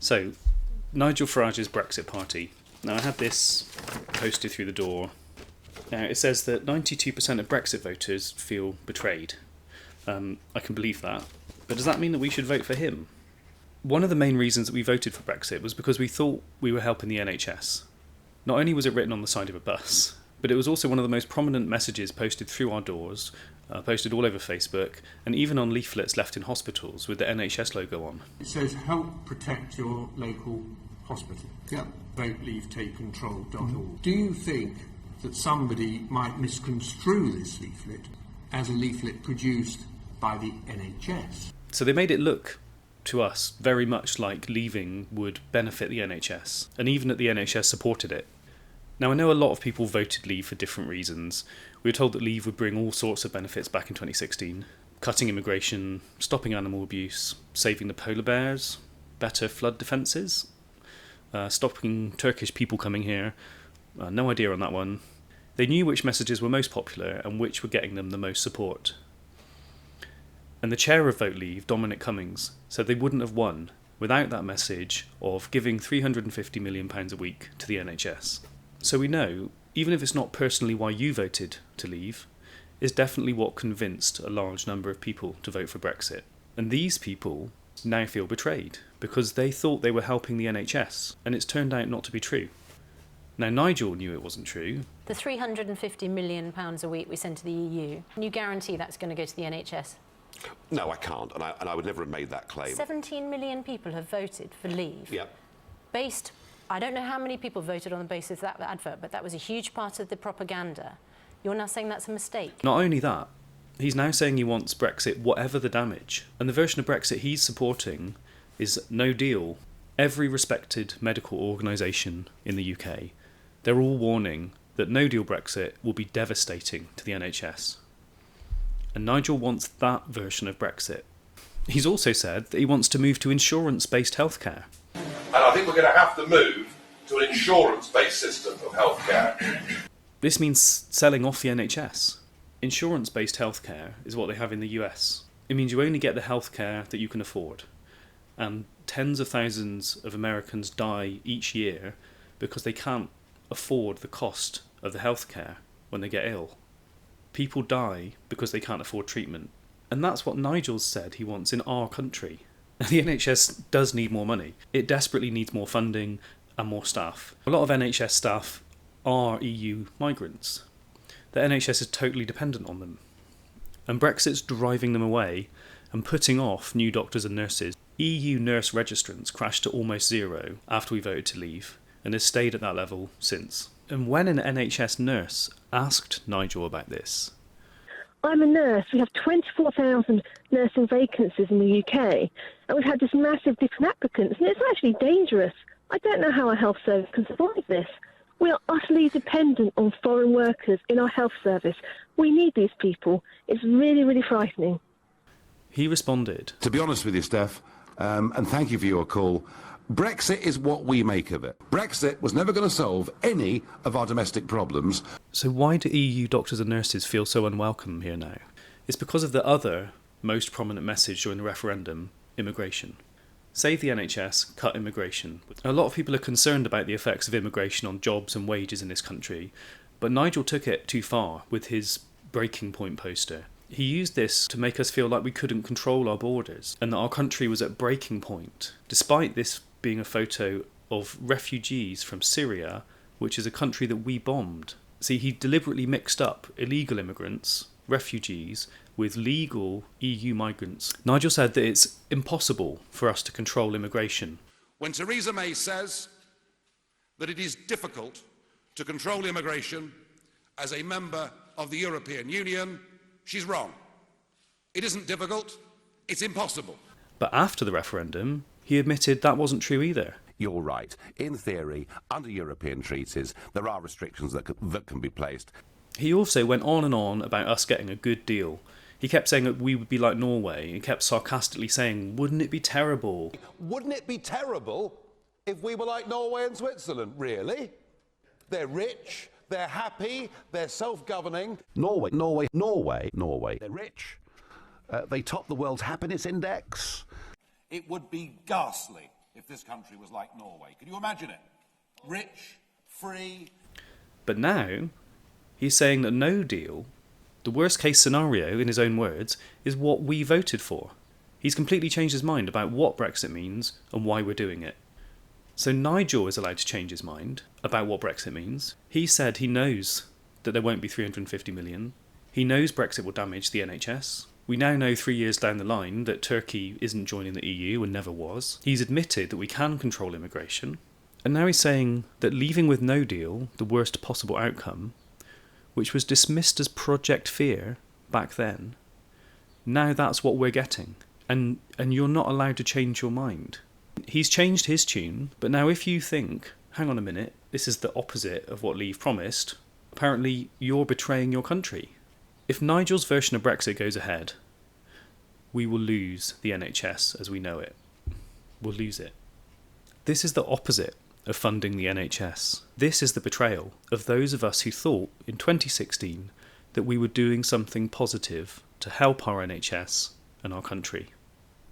So, Nigel Farage's Brexit Party. Now, I had this posted through the door. Now, it says that 92% of Brexit voters feel betrayed. I can believe that. But does that mean that we should vote for him? One of the main reasons that we voted for Brexit was because we thought we were helping the NHS. Not only was it written on the side of a bus, but it was also one of the most prominent messages posted through our doors, posted all over Facebook, and even on leaflets left in hospitals with the NHS logo on. It says, help protect your local hospital. Yeah. VoteLeaveTakeControl.org. Do you think that somebody might misconstrue this leaflet as a leaflet produced by the NHS? So they made it look, to us, very much like leaving would benefit the NHS, and even that the NHS supported it. Now, I know a lot of people voted Leave for different reasons. We were told that Leave would bring all sorts of benefits back in 2016. Cutting immigration, stopping animal abuse, saving the polar bears, better flood defences, stopping Turkish people coming here. No idea on that one. They knew which messages were most popular and which were getting them the most support. And the chair of Vote Leave, Dominic Cummings, said they wouldn't have won without that message of giving £350 million a week to the NHS. So we know, even if it's not personally why you voted to leave, is definitely what convinced a large number of people to vote for Brexit. And these people now feel betrayed because they thought they were helping the NHS, and it's turned out not to be true. Now, Nigel knew it wasn't true. The £350 million a week we send to the EU, can you guarantee that's going to go to the NHS? No, I can't, and I would never have made that claim. 17 million people have voted for Leave. Yep. Based, I don't know how many people voted on the basis of that advert, but that was a huge part of the propaganda. You're now saying that's a mistake? Not only that, he's now saying he wants Brexit whatever the damage. And the version of Brexit he's supporting is no deal. Every respected medical organisation in the UK, they're all warning that no deal Brexit will be devastating to the NHS. And Nigel wants that version of Brexit. He's also said that he wants to move to insurance-based healthcare. And I think we're going to have to move to an insurance-based system of healthcare. This means selling off the NHS. Insurance-based healthcare is what they have in the US. It means you only get the healthcare that you can afford. And tens of thousands of Americans die each year because they can't afford the cost of the healthcare when they get ill. People die because they can't afford treatment. And that's what Nigel's said he wants in our country. The NHS does need more money. It desperately needs more funding and more staff. A lot of NHS staff are EU migrants. The NHS is totally dependent on them. And Brexit's driving them away and putting off new doctors and nurses. EU nurse registrants crashed to almost zero after we voted to leave, and has stayed at that level since. And when an NHS nurse asked Nigel about this... I'm a nurse. We have 24,000 nursing vacancies in the UK, and we've had this massive dip in applicants, and it's actually dangerous. I don't know how our health service can survive this. We are utterly dependent on foreign workers in our health service. We need these people. It's really, really frightening. He responded, To be honest with you, Steph, and thank you for your call, Brexit is what we make of it. Brexit was never going to solve any of our domestic problems. So why do EU doctors and nurses feel so unwelcome here now? It's because of the other most prominent message during the referendum, immigration. Save the NHS, cut immigration. A lot of people are concerned about the effects of immigration on jobs and wages in this country, but Nigel took it too far with his breaking point poster. He used this to make us feel like we couldn't control our borders and that our country was at breaking point, despite this being a photo of refugees from Syria, which is a country that we bombed. See, he deliberately mixed up illegal immigrants, refugees, with legal EU migrants. Nigel said that it's impossible for us to control immigration. When Theresa May says that it is difficult to control immigration as a member of the European Union, she's wrong. It isn't difficult, it's impossible. But after the referendum, he admitted that wasn't true either. You're right. In theory, under European treaties, there are restrictions that can be placed. He also went on and on about us getting a good deal. He kept saying that we would be like Norway and kept sarcastically saying, wouldn't it be terrible? Wouldn't it be terrible if we were like Norway and Switzerland, really? They're rich, they're happy, they're self-governing. Norway. They're rich. They top the world's happiness index. It would be ghastly if this country was like Norway. Can you imagine it? Rich, free. But now, he's saying that no deal, the worst case scenario, in his own words, is what we voted for. He's completely changed his mind about what Brexit means and why we're doing it. So Nigel is allowed to change his mind about what Brexit means. He said he knows that there won't be 350 million. He knows Brexit will damage the NHS. We now know 3 years down the line that Turkey isn't joining the EU and never was. He's admitted that we can control immigration. And now he's saying that leaving with no deal, the worst possible outcome, which was dismissed as Project Fear back then, now that's what we're getting. And you're not allowed to change your mind. He's changed his tune, but now if you think, hang on a minute, this is the opposite of what Leave promised, apparently you're betraying your country. If Nigel's version of Brexit goes ahead, we will lose the NHS as we know it. We'll lose it. This is the opposite of funding the NHS. This is the betrayal of those of us who thought in 2016 that we were doing something positive to help our NHS and our country.